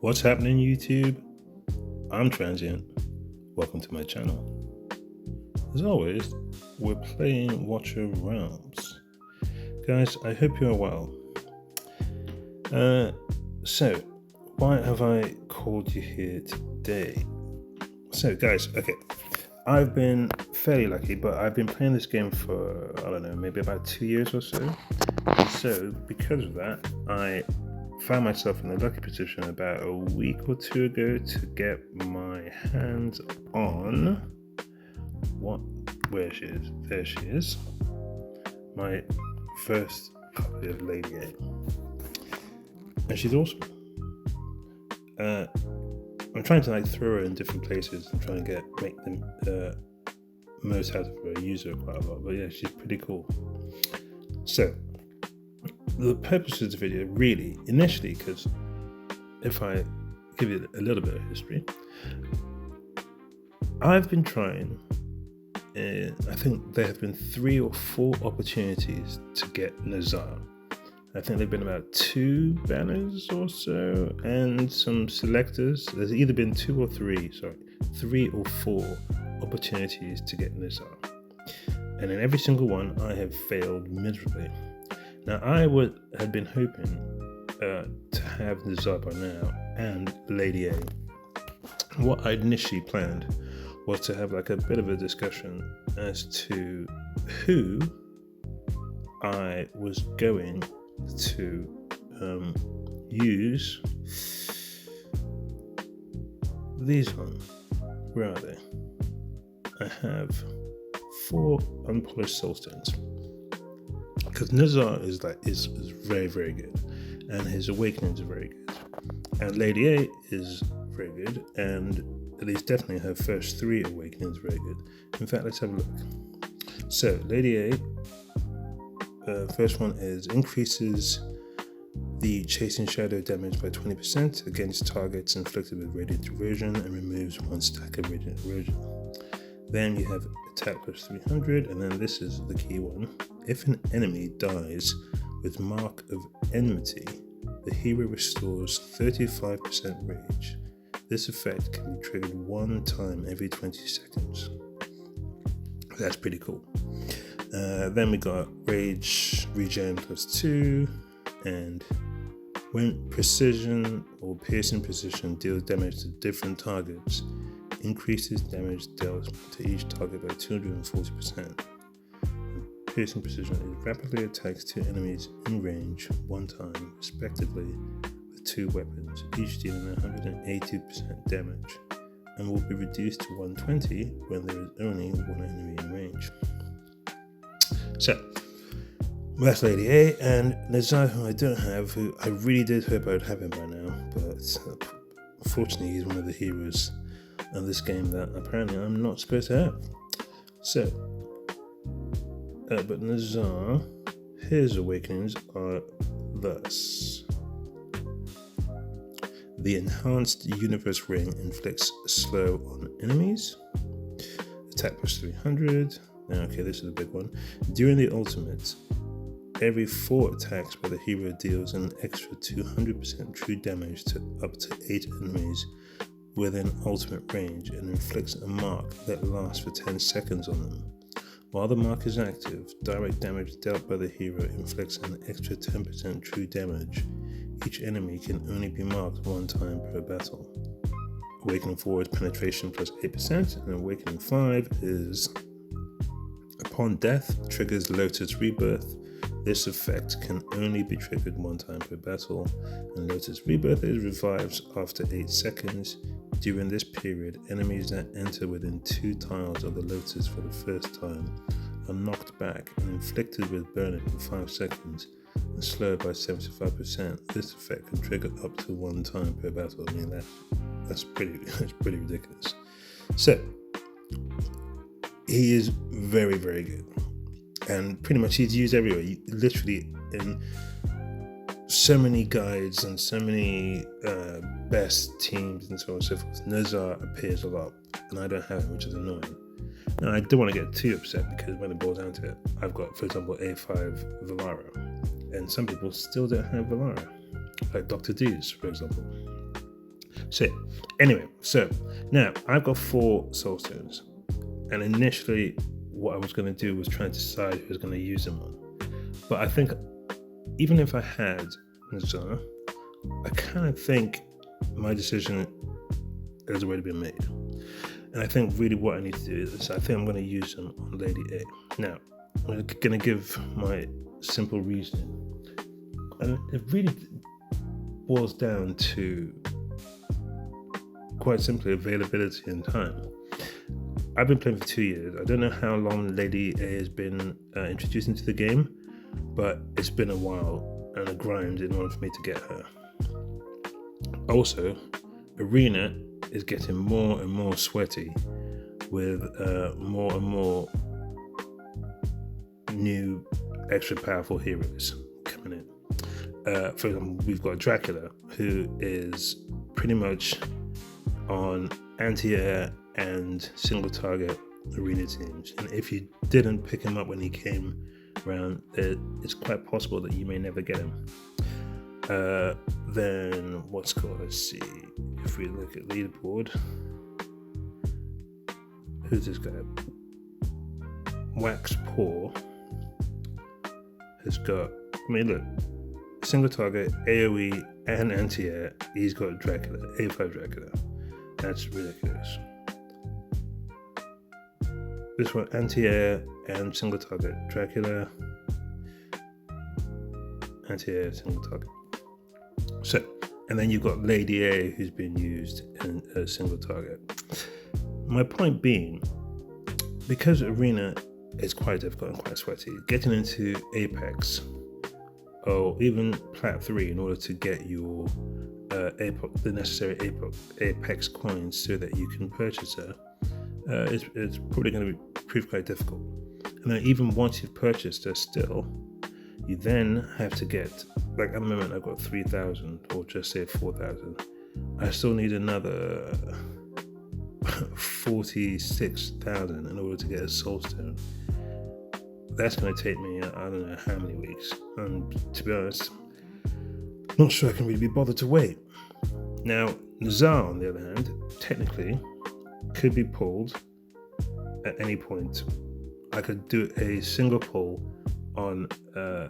What's happening, YouTube? I'm Transient. Welcome to my channel. As always, we're playing Watcher Realms. Guys, I hope you are well. So, why have I called you here today? So, guys, okay. I've been fairly lucky, but I've been playing this game for, I don't know, maybe about 2 years or so. So, because of that, I found myself in a lucky position about a week or two ago to get my hands on where she is. There she is. My first copy of Lady A. And she's awesome. I'm trying to throw her in different places and try and make the most out of her, use her quite a lot. But yeah, she's pretty cool. So, the purpose of the video really, initially, because if I give you a little bit of history, I've been trying, I think there have been 3 or 4 opportunities to get Nazar. I think there have been about 2 banners or so and some selectors. There's either been 3 or 4 opportunities to get Nazar. And in every single one, I have failed miserably. Now, I had been hoping to have Nazar by now and Lady A. What I initially planned was to have a bit of a discussion as to who I was going to use. These ones. Where are they? I have 4 unpolished soulstones. Because Nazar is very, very good, and his awakenings are very good, and Lady A is very good, and at least definitely her first 3 awakenings are very good. In fact, let's have a look. So Lady A, first one is increases the chasing shadow damage by 20% against targets inflicted with radiant erosion and removes 1 stack of radiant erosion. Then you have attack plus 300, and then this is the key one. If an enemy dies with Mark of Enmity, the hero restores 35% rage. This effect can be triggered 1 time every 20 seconds. That's pretty cool. Then we got Rage Regen plus 2, and when precision or piercing precision deals damage to different targets, increases damage dealt to each target by 240%. Piercing precision is rapidly attacks 2 enemies in range 1 time, respectively, with 2 weapons, each dealing 180% damage, and will be reduced to 120 when there is only 1 enemy in range. So, that's Lady A, and Nazar, who I don't have, who I really did hope I would have him by now, but unfortunately he's one of the heroes of this game that apparently I'm not supposed to have. So, but Nazar, his awakenings are thus. The enhanced universe ring inflicts slow on enemies. Attack plus 300. Okay, this is the big one. During the ultimate, every 4 attacks by the hero deals an extra 200% true damage to up to 8 enemies within ultimate range and inflicts a mark that lasts for 10 seconds on them. While the mark is active, direct damage dealt by the hero inflicts an extra 10% true damage. Each enemy can only be marked 1 time per battle. Awakening 4 is penetration plus 8%, and Awakening 5 is upon death, triggers Lotus Rebirth. This effect can only be triggered 1 time per battle, and Lotus Rebirth is revives after 8 seconds. During this period, enemies that enter within 2 tiles of the Lotus for the first time are knocked back and inflicted with burning for 5 seconds and slowed by 75%. This effect can trigger up to 1 time per battle. I mean, that's pretty ridiculous. So, he is very, very good. And pretty much he's used everywhere. Literally in so many guides and so many best teams and so on and so forth. Nazar appears a lot, and I don't have him, which is annoying. Now, I don't want to get too upset because when it boils down to it, I've got, for example, A5 Valara, and some people still don't have Valara, like Dr. D's, for example. So anyway, so now I've got 4 soul stones, and initially what I was going to do was try to decide who was going to use them on. But I think even if I had Nazar, I kind of think my decision has already been made. And I think really what I need to do is I think I'm going to use them on Lady A. Now, I'm going to give my simple reasoning. And it really boils down to, quite simply, availability and time. I've been playing for 2 years. I don't know how long Lady A has been introduced into the game, but it's been a while and a grind in order for me to get her. Also, Arena is getting more and more sweaty with more and more new extra powerful heroes coming in. For example, we've got Dracula, who is pretty much on anti-air and single target arena teams, and if you didn't pick him up when he came around, it's quite possible that you may never get him. Then let's see, if we look at leaderboard, who's this guy? Wax Paw has got, look, single target, AoE and anti-air. He's got Dracula, A5 Dracula. That's ridiculous. This one, anti-air and single target, Dracula, anti-air, single target. So, and then you've got Lady A, who's been used in a single target. My point being, because Arena is quite difficult and quite sweaty, getting into Apex or even Plat 3 in order to get your the necessary Apex coins so that you can purchase her, it's probably going to prove quite difficult. And then even once you've purchased her still, you then have to get, like at the moment I've got 3,000 or just say 4,000. I still need another 46,000 in order to get a soul stone. That's going to take me, I don't know how many weeks. And to be honest, not sure I can really be bothered to wait. Now, Nazar, on the other hand, technically could be pulled at any point. I could do a single pull on a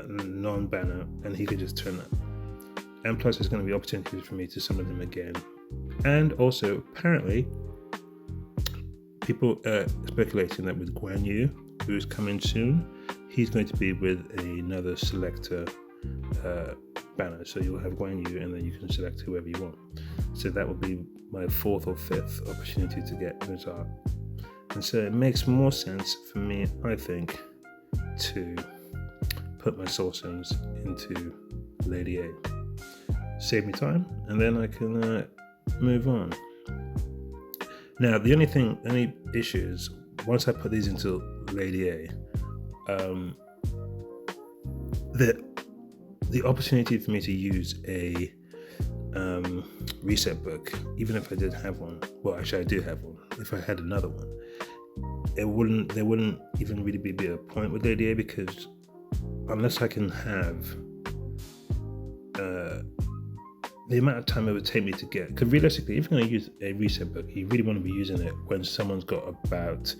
non-banner and he could just turn up. And plus there's going to be opportunities for me to summon him again. And also, apparently, people are speculating that with Guan Yu, who is coming soon, he's going to be with another selector banner. So you'll have Guan Yu and then you can select whoever you want. So that will be my 4th or 5th opportunity to get Nazar. And so it makes more sense for me, I think, to put my soul stones into Lady A. Save me time, and then I can move on. Now, the only issue is, once I put these into Lady A, the opportunity for me to use a reset book, even if I did have one, well, actually I do have one, if I had another one, there wouldn't even really be a point with Lady A, because unless I can have the amount of time it would take me to get, because realistically, if you're going to use a reset book, you really want to be using it when someone's got about,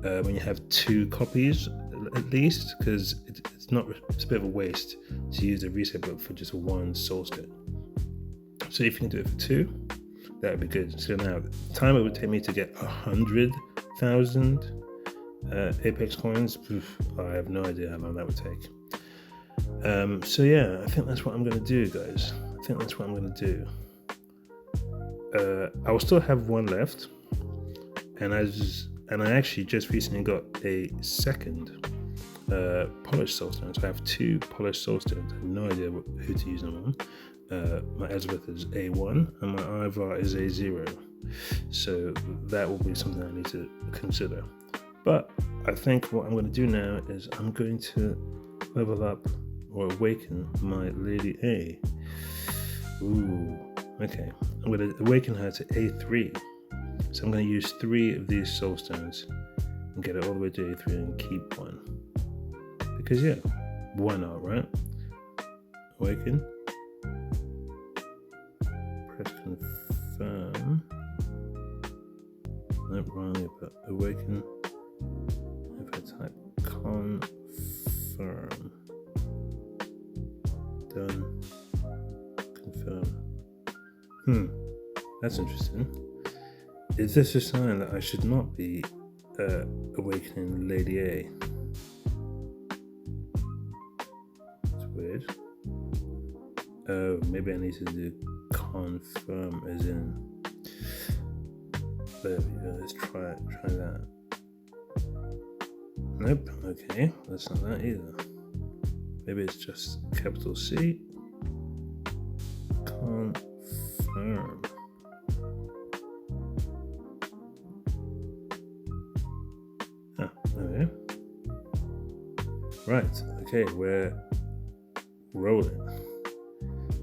when you have 2 copies at least, because it's a bit of a waste to use a reset book for just 1 soul stone. So if you can do it for 2, that would be good. So now, the time it would take me to get 100,000 Apex coins, I have no idea how long that would take. So yeah, I think that's what I'm going to do, guys. I think that's what I'm going to do. I will still have 1 left, and I actually just recently got a second polished soul stone. So I have 2 polished soul stones. I have no idea who to use them on. My Elizabeth is A1 and my Ivar is A0. So that will be something I need to consider. But I think what I'm going to do now is I'm going to level up or awaken my Lady A. Ooh, okay. I'm going to awaken her to A3. So I'm going to use 3 of these soul stones and get it all the way to A3 and keep 1. Because yeah, why not, right? Awaken. Press confirm. wrong, but awaken. If I type confirm, done, confirm. That's interesting. Is this a sign that I should not be awakening Lady A? It's weird. Oh, maybe I need to do confirm as in. There we go. Let's try that. Nope. Okay, that's not that either. Maybe it's just capital C. Confirm. Okay. Right. Okay, we're rolling.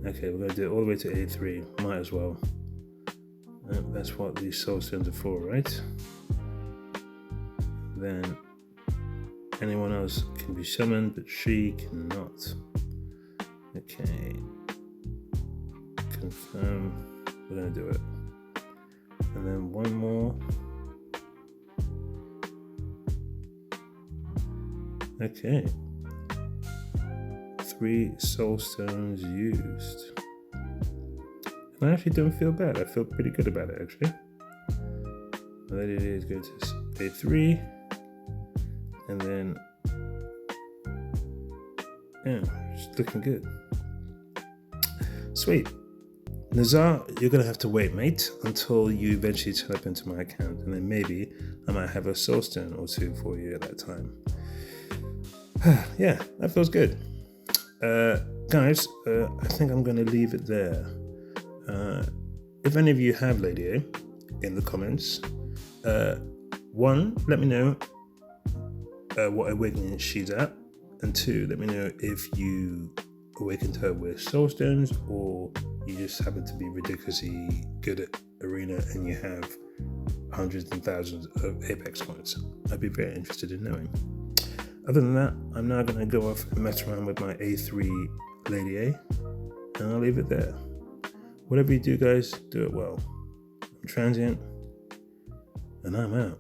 Okay, we're going to do it all the way to A3. Might as well. That's what these soul stones are for, right? Then anyone else can be summoned, but she cannot. Okay. Confirm. We're going to do it. And then one more. Okay. 3 soul stones used. And I actually don't feel bad. I feel pretty good about it, actually. Lady A is going to A3. And then, yeah, it's looking good. Sweet. Nazar, you're going to have to wait, mate, until you eventually turn up into my account. And then maybe I might have a soul stone or 2 for you at that time. Yeah, that feels good. Guys, I think I'm going to leave it there. If any of you have Lady A in the comments, 1, let me know what awakening she's at, and 2, let me know if you awakened her with soul stones or you just happen to be ridiculously good at arena and you have hundreds and thousands of Apex points. I'd be very interested in knowing. Other than that, I'm now going to go off and mess around with my A3 Lady A, and I'll leave it there. Whatever you do, guys, do it well. I'm Transient, and I'm out.